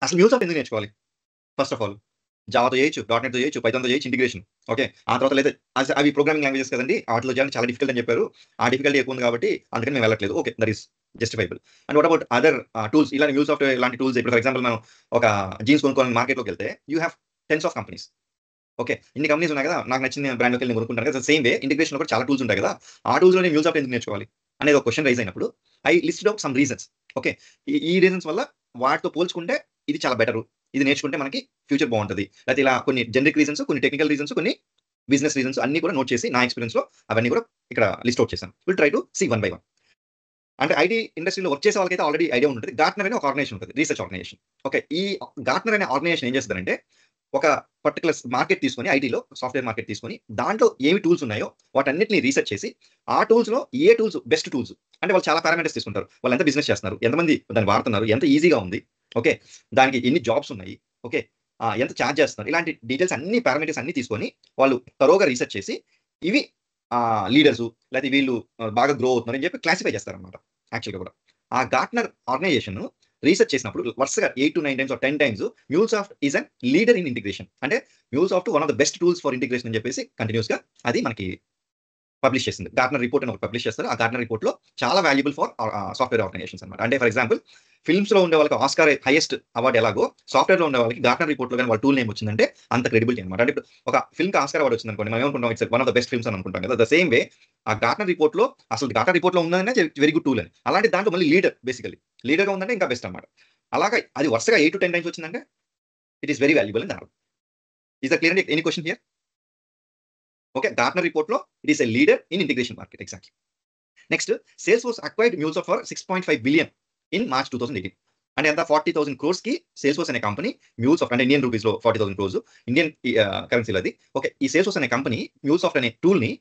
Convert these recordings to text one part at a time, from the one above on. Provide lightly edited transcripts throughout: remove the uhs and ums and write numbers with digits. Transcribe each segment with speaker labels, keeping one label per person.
Speaker 1: అసలు మ్యూల్సాఫ్ట్ ఎందుకు నేర్చుకోవాలి? ఫస్ట్ ఆఫ్ ఆల్ జావాతో చేయొచ్చు, డాట్‌నెట్‌తో చేయొచ్చు, పైథాన్‌తో చేయొచ్చు ఇంటిగ్రేషన్. ఓకే. ఆ తర్వాత లేదా అవి ప్రోగ్రామింగ్ లాంగ్వేజెస్ కదండీ! వాటిలో చేయాలంటే చాలా డిఫికల్ట్ అని చెప్పారు. ఆ డిఫికల్టీ ఎక్కువ ఉంది కాబట్టి అందుకని మేము వెళ్ళట్లేదు. Okay. That is justifiable. And what about other tools ఇలా మ్యూల్సాఫ్ట్ ఇలాంటి టూల్స్ ఇప్పుడు ఫర్ ఎగ్జాంపుల్ మనం ఒక జీన్స్ కొనుక్కోవాలని మార్కెట్‌లోకెళ్తే you have tens of companies. Okay. ఇన్ని కంపెనీస్ ఉన్నాయి కదా! నాకు నచ్చిన బ్రాండ్‌లోకెళ్ళి నేను కొనుక్కుంటాను కదా! సేమ్ వే ఇంటిగ్రేషన్‌లో కూడా చాలా టూల్స్ ఉంటాయి కదా! ఆ టూల్స్‌లో నేను మ్యూల్సాఫ్ట్ ఎందుకు నేర్చుకోవాలి? అనేది ఒక క్వెషన్ రైజ్ అయినప్పుడు I listed out some reasons. Okay. ఈ రీజన్స్ వల్ల వాటితో పోల్చుకుంటే ఇది చాలా బెటరు. ఇది నేర్చుకుంటే మనకి ఫ్యూచర్ బావుంటది. లేతే ఇలా కొన్ని జనరిక్ రీజన్స్, కొన్ని టెక్నికల్ రీజన్స్, కొన్ని బిజినెస్ రీజన్స్ అన్నీ కూడా నోట్ చేసి నా ఎక్స్‌పీరియన్స్‌లో అవన్నీ కూడా ఇక్కడ లిస్ట్ ఔట్ చేశాను. Will try to see one by one. అంటే ఐటీ ఇండస్ట్రీలో వర్క్ చేసే వాళ్ళకైతే ఆల్రెడీ ఐడియా ఉంటది. గార్ట్‌నర్ అనే ఒక ఆర్గనైజేషన్ ఉంటది. Research organization. ఓకే. ఈ గార్ట్‌నర్ అనే ఆర్గనైజేషన్ ఏం చేస్తదంటే ఒక పర్టిక్యులర్ మార్కెట్ తీసుకొని ఐటీలో సాఫ్ట్‌వేర్ మార్కెట్ తీసుకొని దాంట్లో ఏవి టూల్స్ ఉన్నాయో వాటన్నిటిని రీసెర్చ్ చేసి ఆ టూల్స్‌లో ఏ టూల్స్ బెస్ట్ టూల్స్ అంటే వాళ్ళు చాలా పారామీటర్స్ తీసుకుంటారు. వాళ్ళు ఎంత బిజినెస్ చేస్తున్నారు? ఎంతమంది దాన్ని వాడుతున్నారు? ఎంత ఈజీగా ఉంది? ఓకే. దానికి ఎన్ని జాబ్స్ ఉన్నాయి? ఓకే. ఎంత చార్జ్ చేస్తున్నారు? ఇలాంటి డీటెయిల్స్ అన్ని పారామీటర్స్ అన్నీ తీసుకొని వాళ్ళు థరోగా రీసెర్చ్ చేసి ఇవి లీడర్సు లేతే వీళ్ళు బాగా గ్రో అవుతున్నారు అని చెప్పి క్లాసిఫై చేస్తారనమాట యాక్చువల్‌గా కూడా. ఆ గార్ట్‌నర్ ఆర్గనైజేషన్ రీసెర్చ్ చేసినప్పుడు వరుసగా 8-9 times or 10 times MuleSoft is an leader in integration. అంటే MuleSoft one of the best tools for integration అని చెప్పేసి కంటిన్యూయస్‌గా అది మనకి పబ్లిష్ చేసింది. గార్ట్‌నర్ రిపోర్ట్ అని ఒకటి పబ్లిష్ చేస్తారు. ఆ గార్ట్‌నర్ రిపోర్ట్‌లో చాలా వాల్యుబుల్ ఫర్ సాఫ్ట్‌వేర్ ఆర్గనైజేషన్స్ అన్నమాట. అంటే ఫర్ ఎగ్జాంపుల్ ఫిల్మ్స్‌లో ఉండే వాళ్ళకి ఆస్కార్ హైయెస్ట్ అవార్డ్ ఎలాగో సాఫ్ట్‌వేర్‌లో ఉండే వాళ్ళకి గార్ట్‌నర్ రిపోర్ట్‌లో గాని వాళ్ళ టూల్ నేమ్ వచ్చిందంటే అంత క్రెడిబిలిటీ అన్నమాట. అంటే ఇప్పుడు ఒక ఫిల్మ్‌కి ఆస్కార్ అవార్డ్ వచ్చిందనుకోండి మనం ఏమనుకుంటాం it's one of the best films అని అనుకుంటాం కదా! ద సేమ్ వే ఆ గార్ట్‌నర్ రిపోర్ట్‌లో అసలు గార్ట్‌నర్ రిపోర్ట్‌లో ఉన్నదనే వెరీ గుడ్ టూల్ అని. అలాంటి దాంట్లో మళ్ళీ లీడర్ బేసికల్లీ. లీడర్‌గా ఉందంటే ఇంకా బెస్ట్ అన్నమాట. అలాగా అది వరుసగా 8-10 టైమ్స్ వచ్చిందంటే ఇట్ ఈస్ వెరీ వాల్యుబుల్ అని దాని అర్థం. ఈస్ దట్ క్లియర్ అండి? Any question here? Okay. Gartner రిపోర్ట్‌లో it is a leader in integration market ఎగ్జాక్ట్‌లీ. Next Salesforce acquired MuleSoft for 6.5 billion in March 2018. అంటే ఎంత 40,000 క్రోర్స్‌కి సేల్స్‌ఫోర్స్ అనే కంపెనీ MuleSoft అంటే ఇండియన్ రూపీస్‌లో 40,000 క్రోర్స్ ఇండియన్ కరెన్సీలో అది. ఓకే. ఈ సేల్స్‌ఫోర్స్ అనే కంపెనీ MuleSoft అనే టూల్‌ని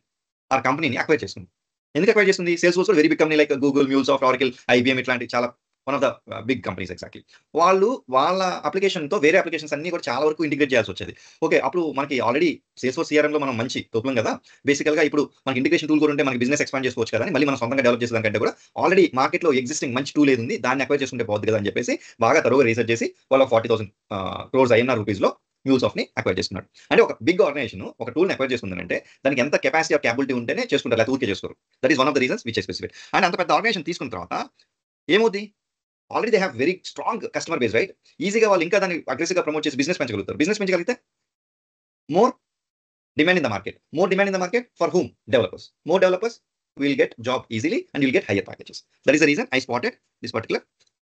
Speaker 1: ఆ కంపెనీని అక్వైర్ చేసుకుంది. ఎందుకు అక్వైర్ చేస్తుంది? సేల్స్‌ఫోర్స్ కూడా very big company like Google, MuleSoft, Oracle, IBM ఇట్లాంటి చాలా one of the big companies exactly. వాళ్ళు వాళ్ళ అప్లికేషన్‌తో వేరే అప్లికేషన్స్ అన్నీ కూడా చాలా వరకు ఇంటిగ్రేట్ చేయాల్సొచ్చేది. ఓకే. అప్పుడు మనకి ఆల్రెడీ సేల్స్‌ఫోర్స్ సీఆర్ఎంలో మనం మంచి తోపులం గదా! బేసికల్‌గా ఇప్పుడు మనకి ఇంటిగ్రేషన్ టూల్ కూడా ఉంటే మనకి బిజినెస్ ఎక్స్‌పాండ్ చేసుకోవచ్చు కదా! అని మళ్ళీ మనం సొంతంగా డెవలప్ చేసేదానికంటే కూడా ఆల్రెడీ మార్కెట్‌లో ఎగ్జిస్టింగ్ మంచి టూల్ ఏదుంది దాన్ని అక్వైర్ చేసుకుంటే పోద్ది కదా! అని చెప్పేసి బాగా తరోగా రిసర్చ్ చేసి వాళ్ళు 40,000 క్రోర్స్ ఐఎన్ఆర్ రూపీస్‌లో MuleSoftని అక్వైర్ చేసుకున్నాడు. అంటే ఒక బిగ్ ఆర్గనైజేషన్ ఒక టూల్‌ని అక్వైర్ చేసుకుందనంటే దానికి ఎంత కెపాసిటీ ఆర్ క్యాపబిలిటీ ఉంటేనే చేసుకుంటారు. లేకపోతే ఊరికే చేసుకోరు. That is one of the reasons which I specified. And అంత పెద్ద ఆర్గనైజేషన్ తీసుకున్న తర్వాత ఏమవుద్ది? Already they have very strong customer base right? ఈజీగా వాళ్ళు ఇంకా దాన్ని అగ్రెసివ్‌గా ప్రమోట్ చేసి బిజినెస్ పెంచగలుగుతారు. బిజినెస్ పెంచగలిగితే more demand in the market. More demand in the market for whom? Developers. More developers will get job easily and you'll get higher packages. That is the reason I spotted this particular